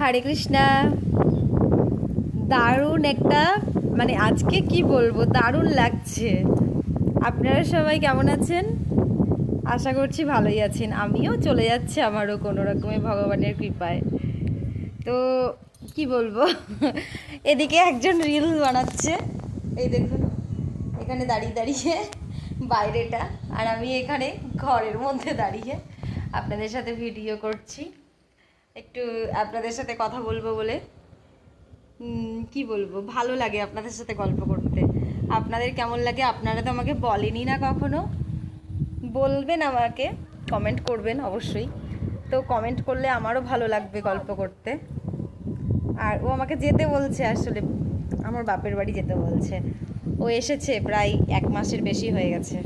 হরে কৃষ্ণা। দারুণ একটা মানে আজকে কি বলবো, দারুণ লাগছে। আপনারা সবাই কেমন আছেন? আশা করছি ভালোই আছেন। আমিও চলে যাচ্ছে আমারও কোনো রকমে ভগবানের কৃপায়। তো কি বলবো এদিকে একজন রিল বানাচ্ছে, এই দেখুন এখানে দাঁড়িয়ে দাঁড়িয়ে বাইরেটা, আর আমি এখানে ঘরের মধ্যে দাঁড়িয়ে আপনাদের সাথে ভিডিও করছি, একটু আপনাদের সাথে কথা বলবো বলে। কি বলবো, ভালো লাগে আপনাদের সাথে গল্প করতে। আপনাদের কেমন লাগে? আপনারা তো আমাকে বলেনই না কখনো, বলবেন, আমাকে কমেন্ট করবেন অবশ্যই। তো কমেন্ট করলে আমারও ভালো লাগবে গল্প করতে। আর ও আমাকে যেতে বলছে, আসলে আমার বাপের বাড়ি যেতে বলছে। ও এসেছে প্রায় 1 মাসের বেশি হয়ে গেছে,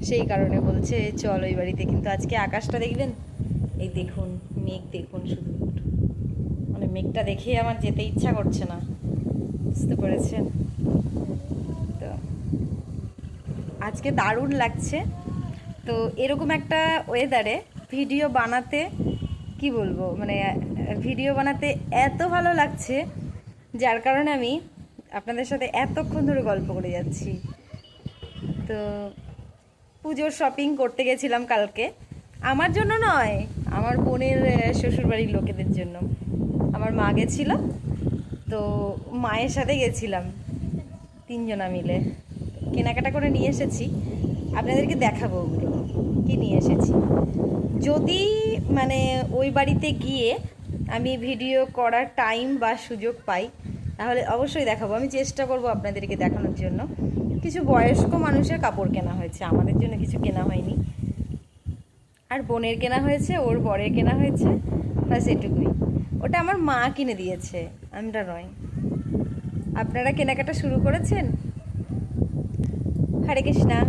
সেই কারণে বলছে চল ওই বাড়িতে। কিন্তু আজকে আকাশটা দেখবেন, এই দেখুন মেঘ দেখুন, শুধু মানে মেঘটা দেখে আমার যেতে ইচ্ছা করছে না, বুঝতে পেরেছেন তো। আজকে দারুণ লাগছে। তো এরকম একটা ওয়েদারে ভিডিও বানাতে, কি বলবো, মানে ভিডিও বানাতে এত ভালো লাগছে, যার কারণে আমি আপনাদের সাথে এতক্ষণ ধরে গল্প করে যাচ্ছি। তো পুজোর শপিং করতে গেছিলাম কালকে, আমার জন্য নয়, আমার বোনের শ্বশুরবাড়ির লোকেদের জন্য। আমার মা গেছিল, তো মায়ের সাথে গেছিলাম, 3জনা মিলে কেনাকাটা করে নিয়ে এসেছি। আপনাদেরকে দেখাবো ওগুলো কি নিয়ে এসেছি। যদি মানে ওই বাড়িতে গিয়ে আমি ভিডিও করার টাইম বা সুযোগ পাই, তাহলে অবশ্যই দেখাবো। আমি চেষ্টা করব আপনাদেরকে দেখানোর জন্য। কিছু বয়স্ক মানুষের কাপড় কেনা হয়েছে, আমাদের জন্য কিছু কেনা হয়নি। আর বোনের কেনা হয়েছে, ওর বরের কেনা হয়েছে, ব্যাস এটুকুই। ওটা আমার মা কিনে দিয়েছে, আমরা নয়। আপনারা কেনাকাটা শুরু করেছেন? হরে কৃষ্ণা।